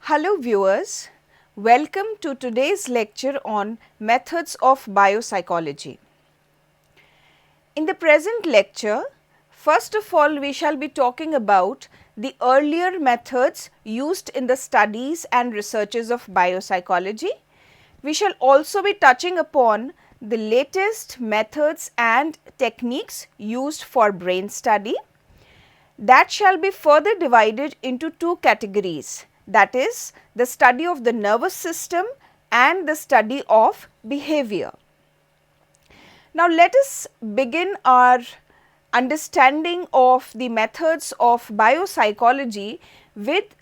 Hello viewers, welcome to today's lecture on methods of biopsychology. In the present lecture, first of all we shall be talking about the earlier methods used in the studies and researches of biopsychology. We shall also be touching upon the latest methods and techniques used for brain study. That shall be further divided into two categories, that is the study of the nervous system and the study of behavior. Now, let us begin our understanding of the methods of biopsychology with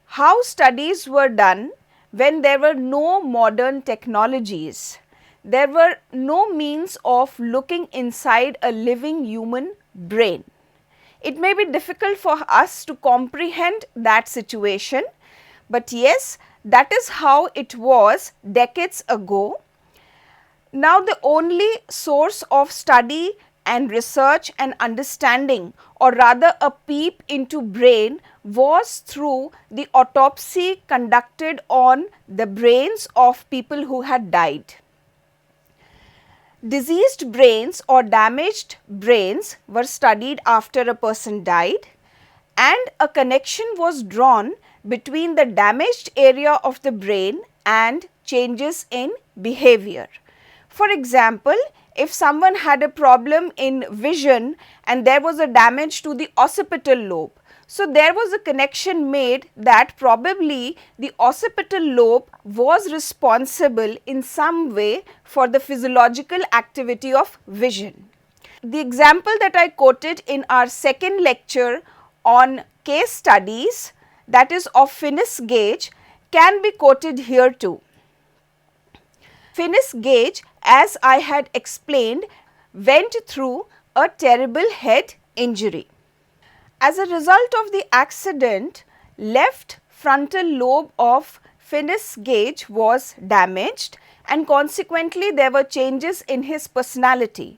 how studies were done when there were no modern technologies. There were no means of looking inside a living human brain. It may be difficult for us to comprehend that situation, but yes, that is how it was decades ago. Now, the only source of study and research and understanding, or rather a peep into brain, was through the autopsy conducted on the brains of people who had died. Diseased brains or damaged brains were studied after a person died, and a connection was drawn between the damaged area of the brain and changes in behavior. For example, if someone had a problem in vision and there was a damage to the occipital lobe, so there was a connection made that probably the occipital lobe was responsible in some way for the physiological activity of vision. The example that I quoted in our second lecture on case studies, that is of Finis Gage, can be quoted here too. Finis Gage, as I had explained, went through a terrible head injury. As a result of the accident, left frontal lobe of Finis Gage was damaged, and consequently there were changes in his personality.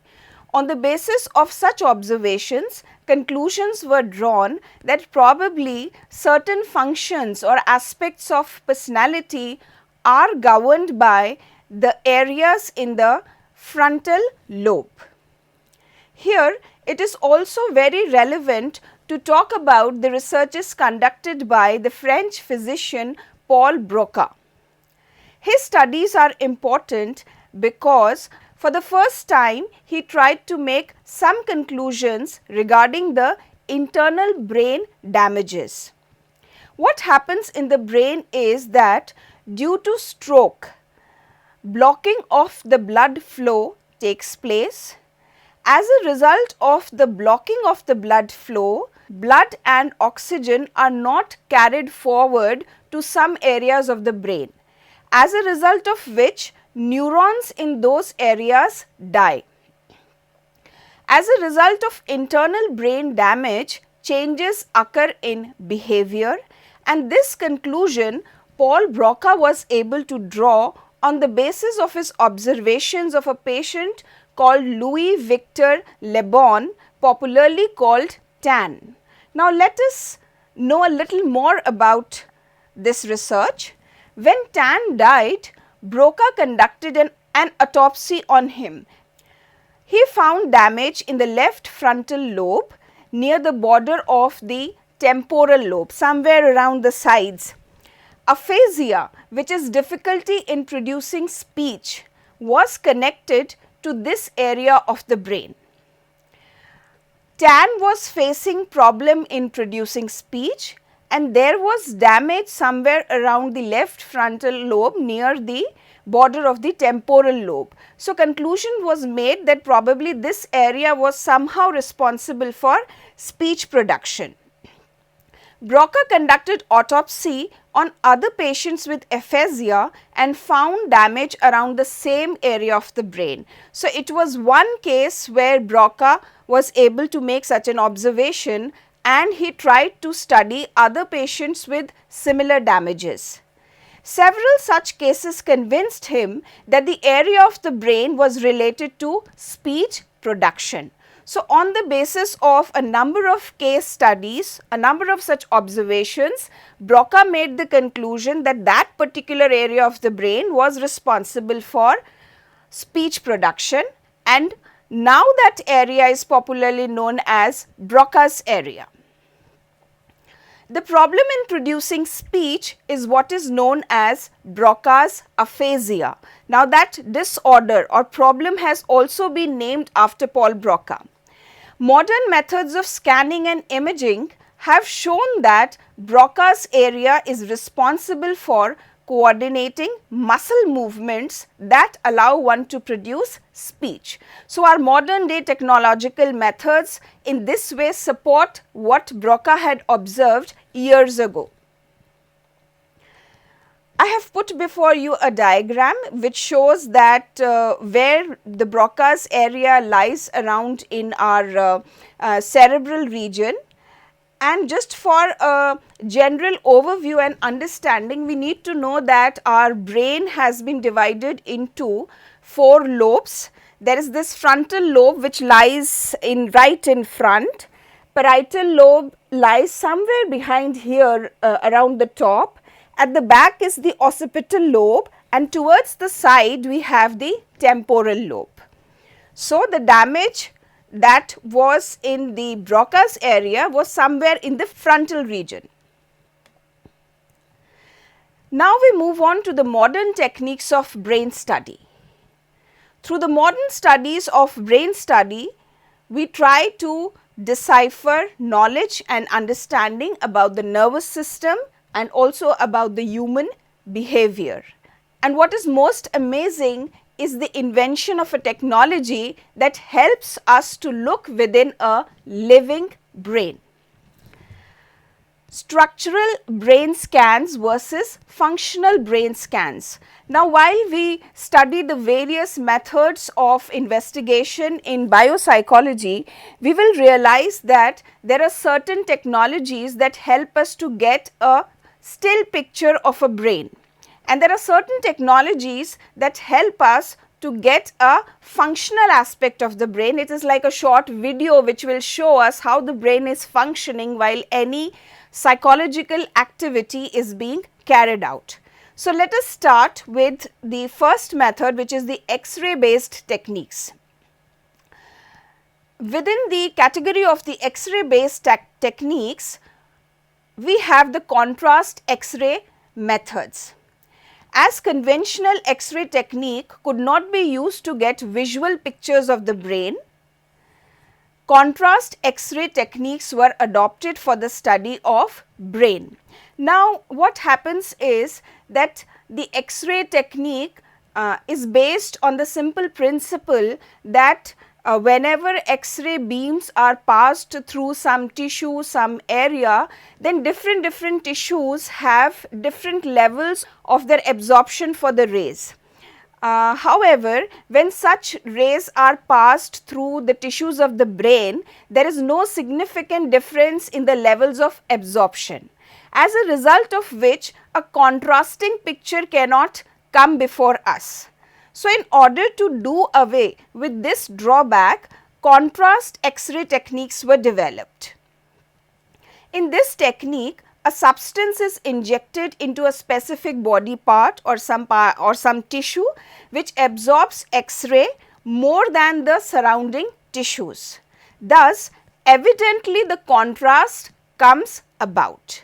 On the basis of such observations, conclusions were drawn that probably certain functions or aspects of personality are governed by the areas in the frontal lobe. Here, it is also very relevant to talk about the researches conducted by the French physician Paul Broca. His studies are important because for the first time he tried to make some conclusions regarding the internal brain damages. What happens in the brain is that due to stroke, blocking of the blood flow takes place. As a result of the blocking of the blood flow, blood and oxygen are not carried forward to some areas of the brain, as a result of which neurons in those areas die. As a result of internal brain damage, changes occur in behavior, and this conclusion Paul Broca was able to draw on the basis of his observations of a patient called Louis Victor Le Bon, popularly called Tan. Now, let us know a little more about this research. When Tan died, Broca conducted an autopsy on him. He found damage in the left frontal lobe near the border of the temporal lobe, somewhere around the sides. Aphasia, which is difficulty in producing speech, was connected to this area of the brain. Tan was facing problem in producing speech, and there was damage somewhere around the left frontal lobe near the border of the temporal lobe. So, conclusion was made that probably this area was somehow responsible for speech production. Broca conducted autopsy on other patients with aphasia and found damage around the same area of the brain. So, it was one case where Broca was able to make such an observation, and he tried to study other patients with similar damages. Several such cases convinced him that the area of the brain was related to speech production. So, on the basis of a number of case studies, a number of such observations, Broca made the conclusion that that particular area of the brain was responsible for speech production, and now that area is popularly known as Broca's area. The problem in producing speech is what is known as Broca's aphasia. Now, that disorder or problem has also been named after Paul Broca. Modern methods of scanning and imaging have shown that Broca's area is responsible for coordinating muscle movements that allow one to produce speech. So, our modern day technological methods in this way support what Broca had observed years ago. I have put before you a diagram which shows that where the Broca's area lies around in our cerebral region, and just for a general overview and understanding, we need to know that our brain has been divided into 4 lobes. There is this frontal lobe which lies right in front, parietal lobe lies somewhere behind here around the top. At the back is the occipital lobe, and towards the side we have the temporal lobe. So, the damage that was in the Broca's area was somewhere in the frontal region. Now, we move on to the modern techniques of brain study. Through the modern studies of brain study, we try to decipher knowledge and understanding about the nervous system and also about the human behavior. And what is most amazing is the invention of a technology that helps us to look within a living brain. Structural brain scans versus functional brain scans. Now, while we study the various methods of investigation in biopsychology, we will realize that there are certain technologies that help us to get a still picture of a brain, and there are certain technologies that help us to get a functional aspect of the brain. It is like a short video which will show us how the brain is functioning while any psychological activity is being carried out. So, let us start with the first method, which is the X-ray based techniques. Within the category of the X-ray based techniques, we have the contrast X-ray methods. As conventional X-ray technique could not be used to get visual pictures of the brain, contrast X-ray techniques were adopted for the study of brain. Now, what happens is that the X-ray technique is based on the simple principle that whenever X-ray beams are passed through some tissue, some area, then different tissues have different levels of their absorption for the rays. However, when such rays are passed through the tissues of the brain, there is no significant difference in the levels of absorption, as a result of which a contrasting picture cannot come before us. So, in order to do away with this drawback, contrast X-ray techniques were developed. In this technique, a substance is injected into a specific body part or some tissue which absorbs X-ray more than the surrounding tissues. Thus, evidently the contrast comes about.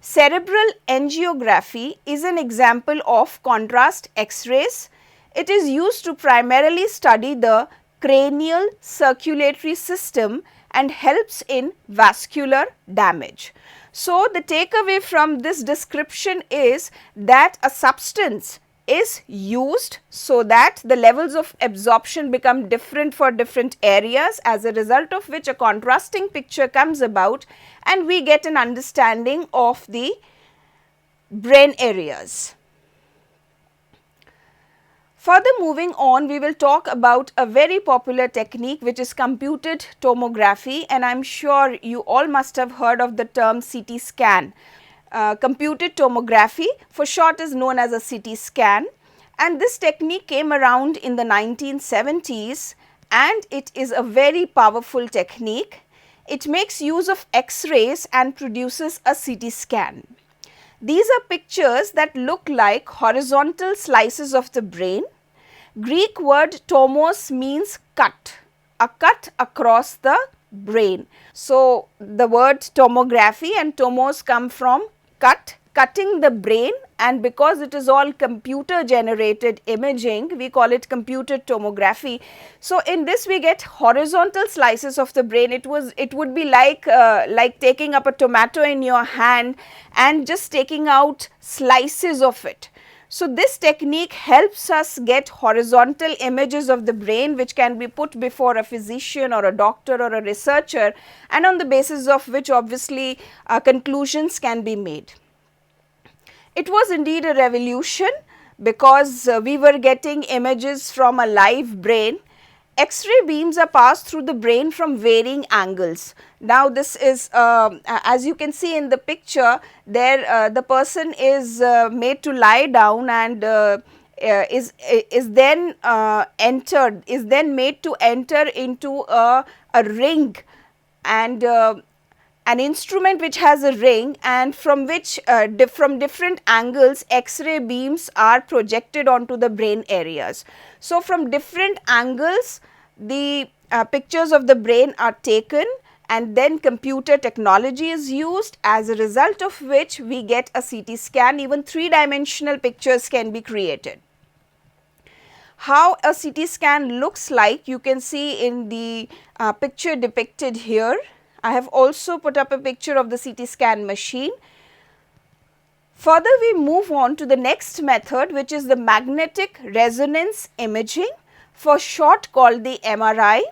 Cerebral angiography is an example of contrast X-rays. It is used to primarily study the cranial circulatory system and helps in vascular damage. So, the takeaway from this description is that a substance is used so that the levels of absorption become different for different areas, as a result of which a contrasting picture comes about and we get an understanding of the brain areas. Further moving on, we will talk about a very popular technique which is computed tomography, and I am sure you all must have heard of the term CT scan. Computed tomography for short is known as a CT scan, and this technique came around in the 1970s, and it is a very powerful technique. It makes use of X-rays and produces a CT scan. These are pictures that look like horizontal slices of the brain. Greek word tomos means cut, a cut across the brain. So, the word tomography and tomos come from cut, cutting the brain, and because it is all computer generated imaging, we call it computed tomography. So, in this we get horizontal slices of the brain. It would be like taking up a tomato in your hand and just taking out slices of it. So, this technique helps us get horizontal images of the brain, which can be put before a physician or a doctor or a researcher, and on the basis of which obviously conclusions can be made. It was indeed a revolution because we were getting images from a live brain. X-ray beams are passed through the brain from varying angles. Now, this is as you can see in the picture, there the person is made to lie down and is then made to enter into a ring, and an instrument which has a ring, and from which from different angles X-ray beams are projected onto the brain areas. So, from different angles the pictures of the brain are taken, and then computer technology is used, as a result of which we get a CT scan. Even three-dimensional pictures can be created. How a CT scan looks like, you can see in the picture depicted here. I have also put up a picture of the CT scan machine. Further, we move on to the next method, which is the magnetic resonance imaging, for short called the MRI.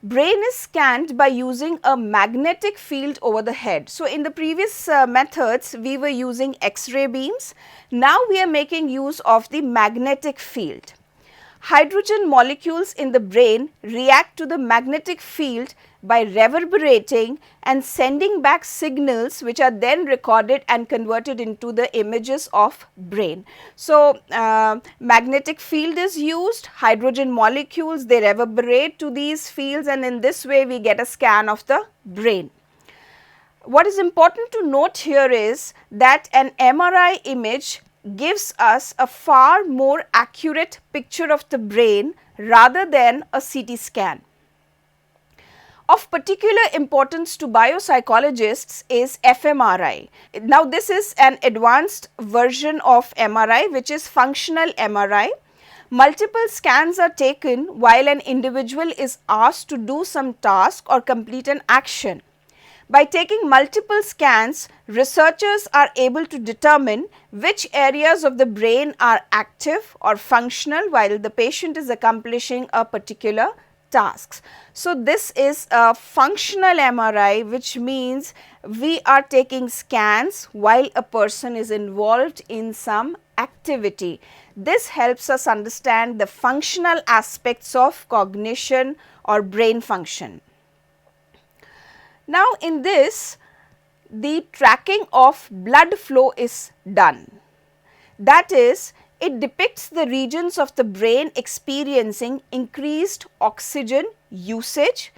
Brain is scanned by using a magnetic field over the head. So, in the previous methods, we were using X-ray beams. Now, we are making use of the magnetic field. Hydrogen molecules in the brain react to the magnetic field by reverberating and sending back signals, which are then recorded and converted into the images of brain. So, magnetic field is used, hydrogen molecules, they reverberate to these fields, and in this way we get a scan of the brain. What is important to note here is that an MRI image gives us a far more accurate picture of the brain rather than a CT scan. Of particular importance to biopsychologists is fMRI. Now, this is an advanced version of MRI, which is functional MRI. Multiple scans are taken while an individual is asked to do some task or complete an action. By taking multiple scans, researchers are able to determine which areas of the brain are active or functional while the patient is accomplishing a particular task. So, this is a functional MRI, which means we are taking scans while a person is involved in some activity. This helps us understand the functional aspects of cognition or brain function. Now, in this, the tracking of blood flow is done. That is, it depicts the regions of the brain experiencing increased oxygen usage,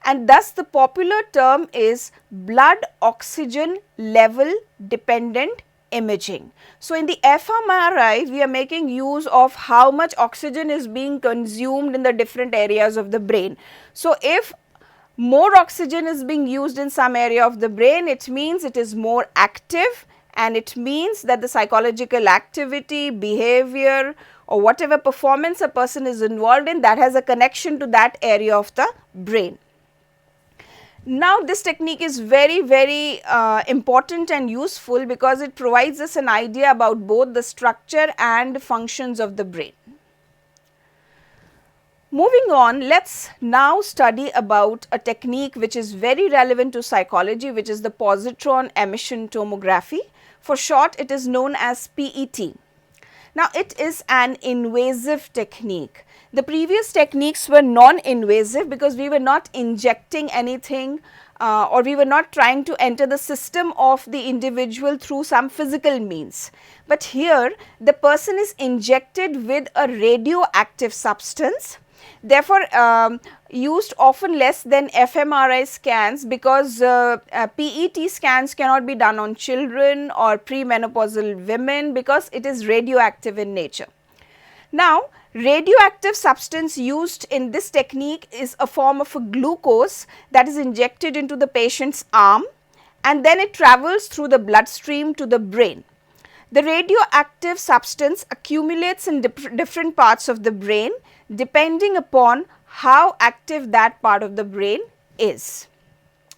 and thus the popular term is blood oxygen level dependent imaging. So, in the fMRI, we are making use of how much oxygen is being consumed in the different areas of the brain. So, if more oxygen is being used in some area of the brain, it means it is more active, and it means that the psychological activity, behavior, or whatever performance a person is involved in, that has a connection to that area of the brain. Now, this technique is very important and useful because it provides us an idea about both the structure and functions of the brain. Moving on, let us now study about a technique which is very relevant to psychology, which is the positron emission tomography. For short, it is known as PET. Now, it is an invasive technique. The previous techniques were non-invasive because we were not injecting anything or we were not trying to enter the system of the individual through some physical means. But here, the person is injected with a radioactive substance. therefore, used often less than fMRI scans, because PET scans cannot be done on children or premenopausal women because it is radioactive in nature. Now, radioactive substance used in this technique is a form of a glucose that is injected into the patient's arm, and then it travels through the bloodstream to the brain. The radioactive substance accumulates in different parts of the brain depending upon how active that part of the brain is.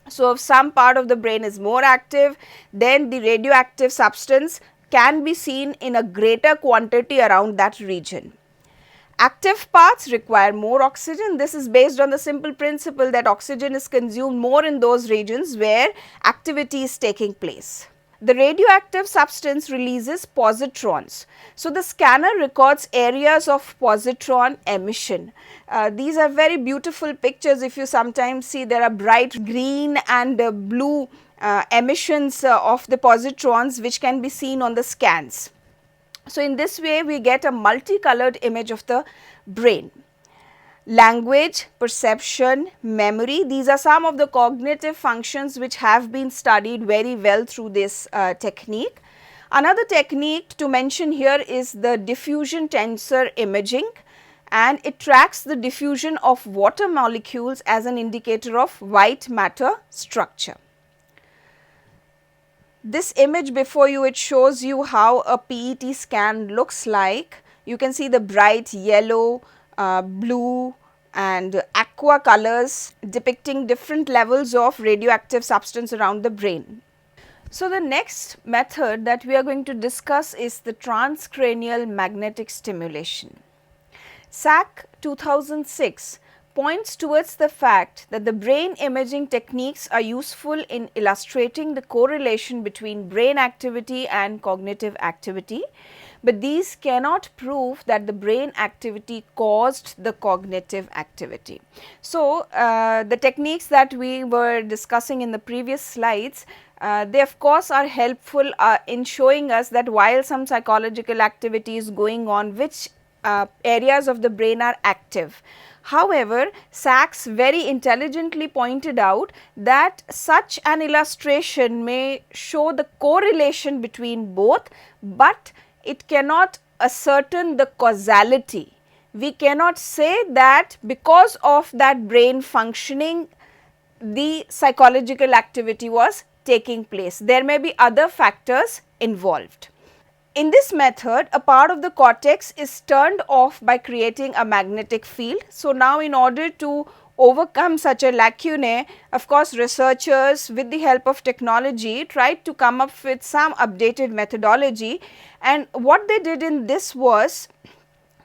So, if some part of the brain is more active, then the radioactive substance can be seen in a greater quantity around that region. Active parts require more oxygen. This is based on the simple principle that oxygen is consumed more in those regions where activity is taking place. The radioactive substance releases positrons. So, the scanner records areas of positron emission. These are very beautiful pictures. If you sometimes see, there are bright green and blue emissions of the positrons which can be seen on the scans. So, in this way we get a multicolored image of the brain. Language, perception, memory, these are some of the cognitive functions which have been studied very well through this technique. Another technique to mention here is the diffusion tensor imaging, and it tracks the diffusion of water molecules as an indicator of white matter structure. This image before you, it shows you how a PET scan looks like. You can see the bright yellow, blue and aqua colors depicting different levels of radioactive substance around the brain. So, the next method that we are going to discuss is the transcranial magnetic stimulation. SAC 2006 points towards the fact that the brain imaging techniques are useful in illustrating the correlation between brain activity and cognitive activity, but these cannot prove that the brain activity caused the cognitive activity. So, the techniques that we were discussing in the previous slides, they of course are helpful in showing us that while some psychological activity is going on, which areas of the brain are active. However, Sachs very intelligently pointed out that such an illustration may show the correlation between both, but it cannot ascertain the causality. We cannot say that because of that brain functioning, the psychological activity was taking place. There may be other factors involved. In this method, a part of the cortex is turned off by creating a magnetic field. So, now in order to overcome such a lacune, of course, researchers with the help of technology tried to come up with some updated methodology, and what they did in this was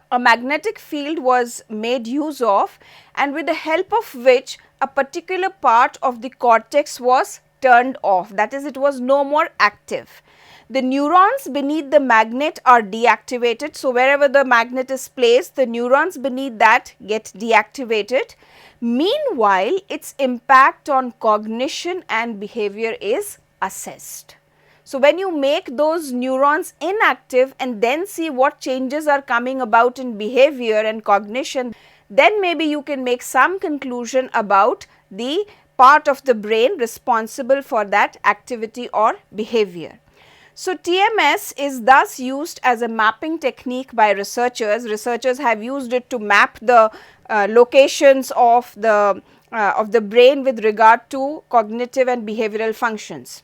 a magnetic field was made use of, and with the help of which a particular part of the cortex was turned off, that is, it was no more active. The neurons beneath the magnet are deactivated. So, wherever the magnet is placed, the neurons beneath that get deactivated. Meanwhile, its impact on cognition and behavior is assessed. So, when you make those neurons inactive and then see what changes are coming about in behavior and cognition, then maybe you can make some conclusion about the part of the brain responsible for that activity or behavior. So, TMS is thus used as a mapping technique by researchers. Researchers have used it to map the locations of the brain with regard to cognitive and behavioral functions.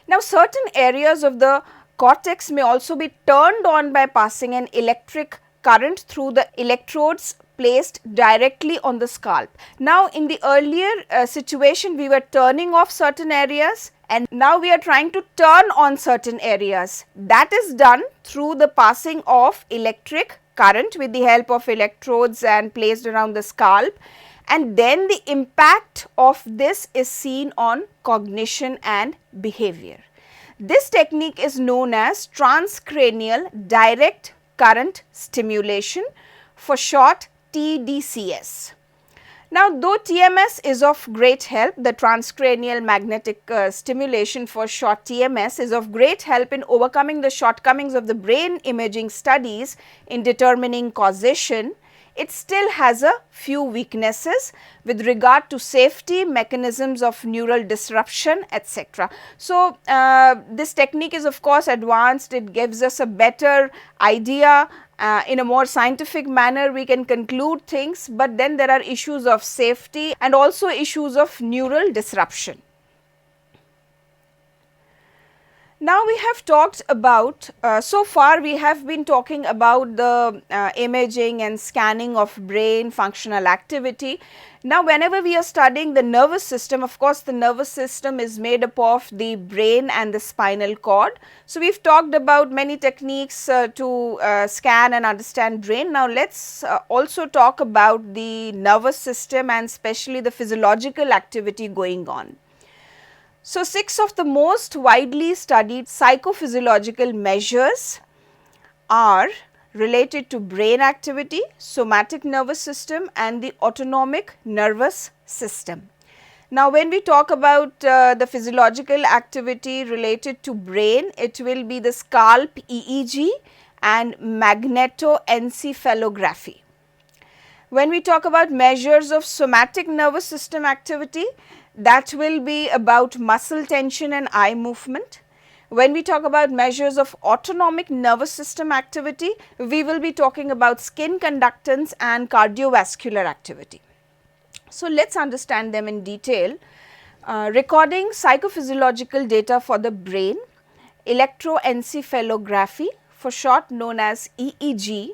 Now, certain areas of the cortex may also be turned on by passing an electric current through the electrodes placed directly on the scalp. Now, in the earlier situation, we were turning off certain areas, and now we are trying to turn on certain areas. That is done through the passing of electric current with the help of electrodes and placed around the scalp, and then the impact of this is seen on cognition and behavior. This technique is known as transcranial direct current stimulation, for short TDCS. Now, though TMS is of great help, the transcranial magnetic stimulation, for short TMS, is of great help in overcoming the shortcomings of the brain imaging studies in determining causation. it still has a few weaknesses with regard to safety, mechanisms of neural disruption, etc. So, this technique is of course advanced, it gives us a better idea. In a more scientific manner we can conclude things, but then there are issues of safety and also issues of neural disruption. Now we have talked about, so far we have been talking about the imaging and scanning of brain functional activity. Now whenever we are studying the nervous system, of course the nervous system is made up of the brain and the spinal cord. So we have talked about many techniques to scan and understand brain. Now let us also talk about the nervous system and especially the physiological activity going on. So, 6 of the most widely studied psychophysiological measures are related to brain activity, somatic nervous system and the autonomic nervous system. Now, when we talk about the physiological activity related to brain, it will be the scalp EEG and magnetoencephalography. When we talk about measures of somatic nervous system activity, that will be about muscle tension and eye movement. When we talk about measures of autonomic nervous system activity, we will be talking about skin conductance and cardiovascular activity. So, let us understand them in detail. Recording psychophysiological data for the brain, electroencephalography, for short known as EEG,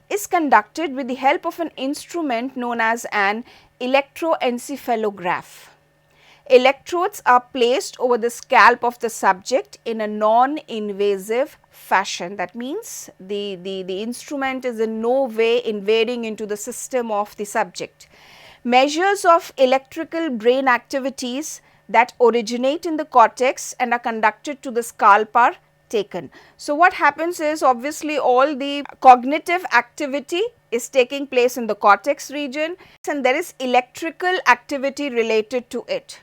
is conducted with the help of an instrument known as an electroencephalograph. Electrodes are placed over the scalp of the subject in a non-invasive fashion. That means the instrument is in no way invading into the system of the subject. Measures of electrical brain activities that originate in the cortex and are conducted to the scalp are taken. So, what happens is obviously all the cognitive activity is taking place in the cortex region and there is electrical activity related to it.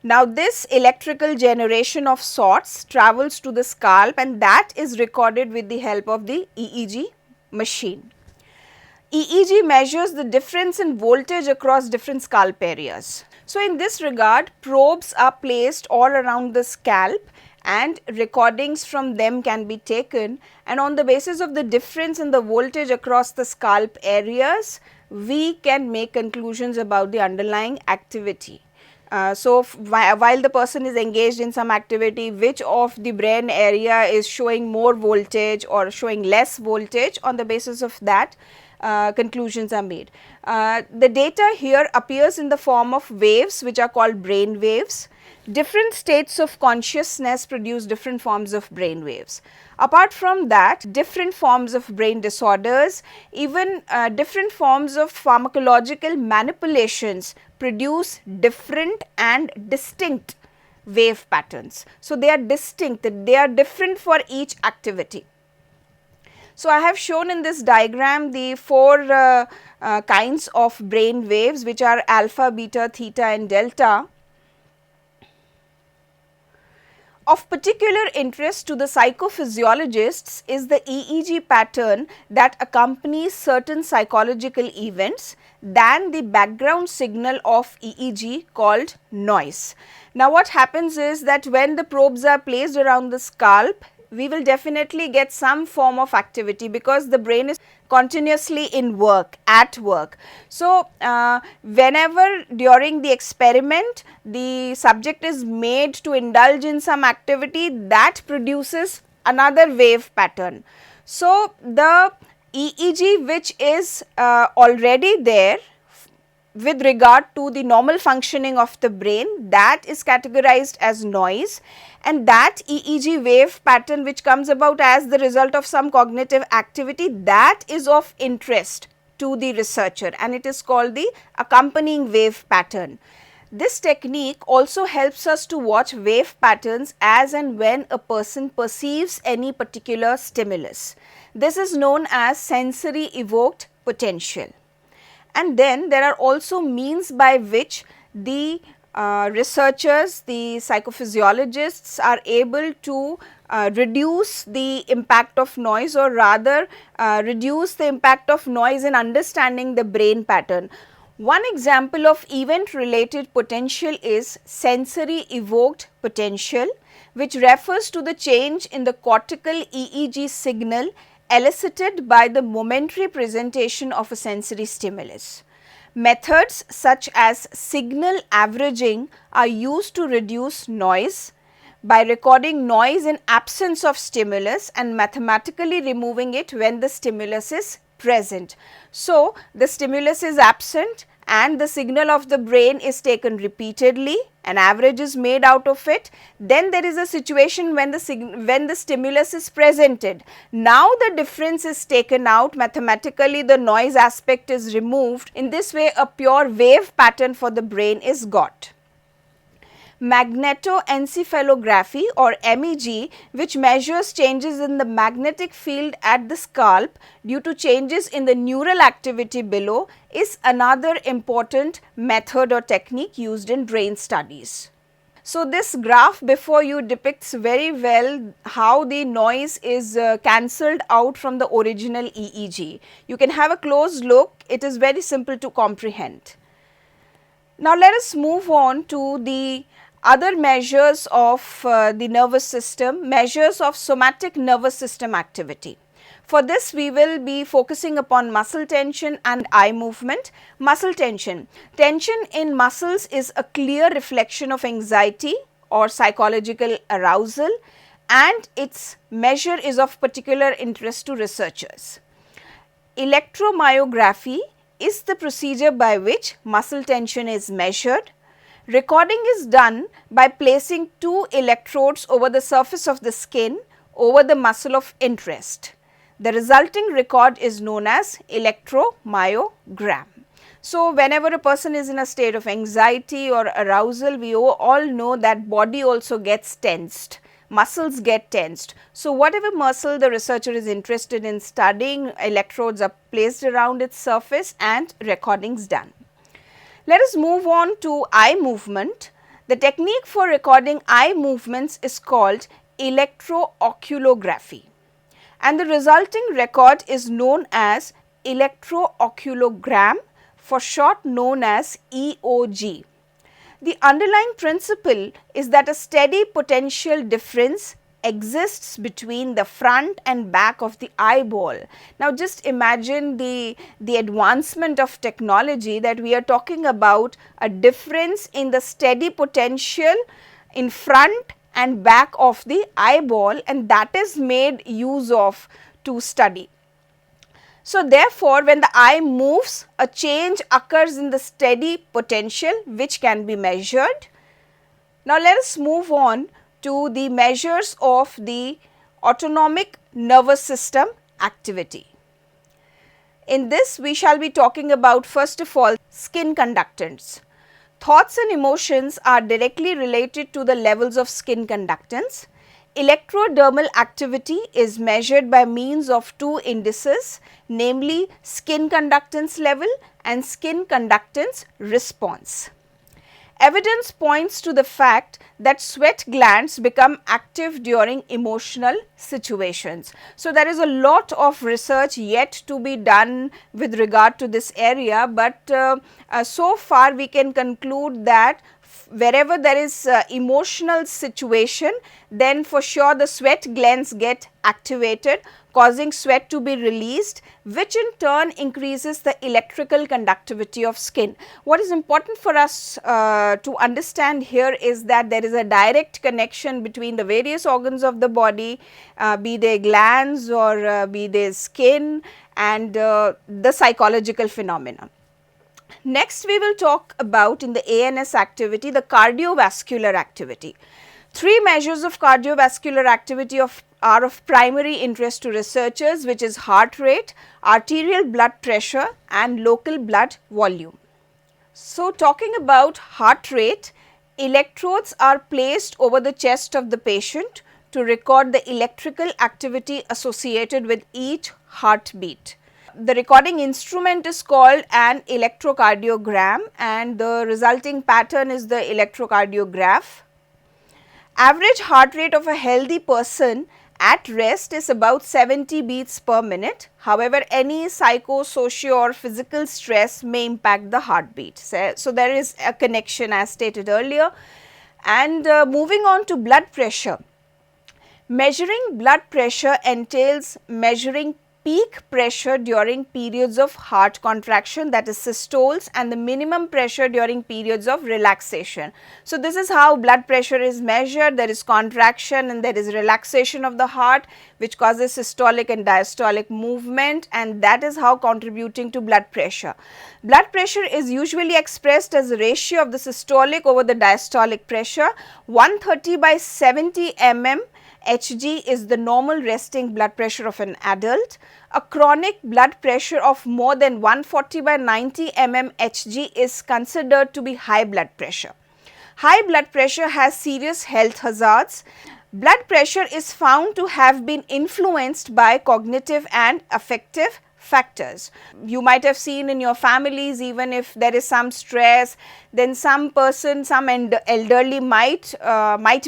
Now, this electrical generation of sorts travels to the scalp and that is recorded with the help of the EEG machine. EEG measures the difference in voltage across different scalp areas. So, in this regard, probes are placed all around the scalp and recordings from them can be taken, and on the basis of the difference in the voltage across the scalp areas, we can make conclusions about the underlying activity. So, while the person is engaged in some activity, which of the brain area is showing more voltage or showing less voltage, on the basis of that conclusions are made. The data here appears in the form of waves which are called brain waves. Different states of consciousness produce different forms of brain waves. Apart from that, different forms of brain disorders, even different forms of pharmacological manipulations produce different and distinct wave patterns. So, they are distinct, they are different for each activity. So, I have shown in this diagram the 4 kinds of brain waves which are alpha, beta, theta and delta. Of particular interest to the psychophysiologists is the EEG pattern that accompanies certain psychological events than the background signal of EEG called noise. Now, what happens is that when the probes are placed around the scalp, we will definitely get some form of activity because the brain is continuously in work, at work. So, whenever during the experiment the subject is made to indulge in some activity, that produces another wave pattern. So, the EEG which is already there with regard to the normal functioning of the brain, that is categorized as noise, and that EEG wave pattern which comes about as the result of some cognitive activity, that is of interest to the researcher and it is called the accompanying wave pattern. This technique also helps us to watch wave patterns as and when a person perceives any particular stimulus. This is known as sensory evoked potential. And then there are also means by which the researchers, the psychophysiologists are able to reduce the impact of noise, or rather reduce the impact of noise in understanding the brain pattern. One example of event related potential is sensory evoked potential, which refers to the change in the cortical EEG signal elicited by the momentary presentation of a sensory stimulus. Methods such as signal averaging are used to reduce noise by recording noise in absence of stimulus and mathematically removing it when the stimulus is present. So, the stimulus is absent and the signal of the brain is taken repeatedly, an average is made out of it. Then there is a situation when the stimulus is presented. Now the difference is taken out, mathematically the noise aspect is removed. In this way a pure wave pattern for the brain is got. Magnetoencephalography, or MEG, which measures changes in the magnetic field at the scalp due to changes in the neural activity below, is another important method or technique used in brain studies. So, this graph before you depicts very well how the noise is cancelled out from the original EEG. You can have a close look, it is very simple to comprehend. Now, let us move on to the other measures of the nervous system, measures of somatic nervous system activity. For this we will be focusing upon muscle tension and eye movement. Muscle tension. Tension in muscles is a clear reflection of anxiety or psychological arousal, and its measure is of particular interest to researchers. Electromyography is the procedure by which muscle tension is measured. Recording is done by placing two electrodes over the surface of the skin over the muscle of interest. The resulting record is known as electromyogram. So, whenever a person is in a state of anxiety or arousal, we all know that body also gets tensed, muscles get tensed. So, whatever muscle the researcher is interested in studying, electrodes are placed around its surface and recordings done. Let us move on to eye movement. The technique for recording eye movements is called electrooculography, and the resulting record is known as electrooculogram, for short known as EOG. The underlying principle is that a steady potential difference exists between the front and back of the eyeball. Now, just imagine the advancement of technology, that we are talking about a difference in the steady potential in front and back of the eyeball, and that is made use of to study. So, therefore, when the eye moves, a change occurs in the steady potential which can be measured. Now, let us move on to the measures of the autonomic nervous system activity. In this, we shall be talking about first of all skin conductance. Thoughts and emotions are directly related to the levels of skin conductance. Electrodermal activity is measured by means of two indices, namely skin conductance level and skin conductance response. Evidence points to the fact that sweat glands become active during emotional situations. So, there is a lot of research yet to be done with regard to this area, but so far we can conclude that wherever there is emotional situation, then for sure the sweat glands get activated, causing sweat to be released, which in turn increases the electrical conductivity of skin. What is important for us to understand here is that there is a direct connection between the various organs of the body, be they glands or be they skin, and the psychological phenomena. Next, we will talk about in the ANS activity the cardiovascular activity. Three measures of cardiovascular activity are of primary interest to researchers, which is heart rate, arterial blood pressure and local blood volume. So, talking about heart rate, electrodes are placed over the chest of the patient to record the electrical activity associated with each heartbeat. the recording instrument is called an electrocardiogram, and the resulting pattern is the electrocardiograph. Average heart rate of a healthy person at rest is about 70 beats per minute. However, any psychosocial or physical stress may impact the heartbeat. So, there is a connection as stated earlier. And moving on to blood pressure. Measuring blood pressure entails measuring peak pressure during periods of heart contraction, that is systoles, and the minimum pressure during periods of relaxation. So, this is how blood pressure is measured. There is contraction and there is relaxation of the heart, which causes systolic and diastolic movement, and that is how contributing to blood pressure. Blood pressure is usually expressed as a ratio of the systolic over the diastolic pressure. 130/70 mm Hg is the normal resting blood pressure of an adult. A chronic blood pressure of more than 140/90 mm Hg is considered to be high blood pressure. High blood pressure has serious health hazards. Blood pressure is found to have been influenced by cognitive and affective factors. You might have seen in your families, even if there is some stress, then some person, some elderly might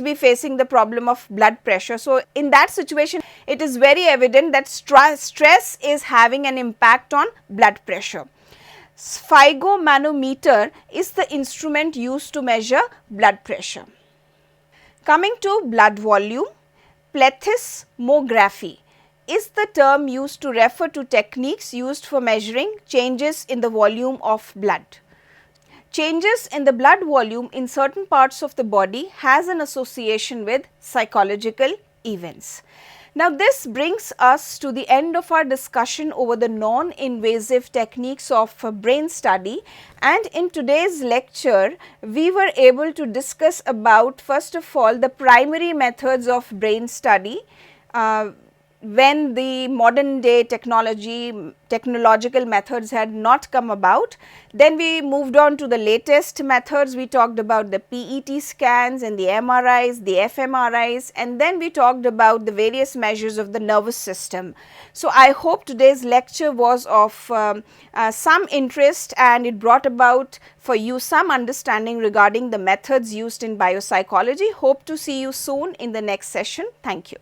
be facing the problem of blood pressure. So, in that situation, it is very evident that stress is having an impact on blood pressure. Sphygmomanometer is the instrument used to measure blood pressure. Coming to blood volume, plethysmography is the term used to refer to techniques used for measuring changes in the volume of blood. Changes in the blood volume in certain parts of the body has an association with psychological events. Now, this brings us to the end of our discussion over the non-invasive techniques of brain study, and in today's lecture we were able to discuss about, first of all, the primary methods of brain study when the modern day technological methods had not come about. Then we moved on to the latest methods. We talked about the PET scans and the MRIs, the fMRIs, and then we talked about the various measures of the nervous system. So, I hope today's lecture was of some interest, and it brought about for you some understanding regarding the methods used in biopsychology. Hope to see you soon in the next session. Thank you.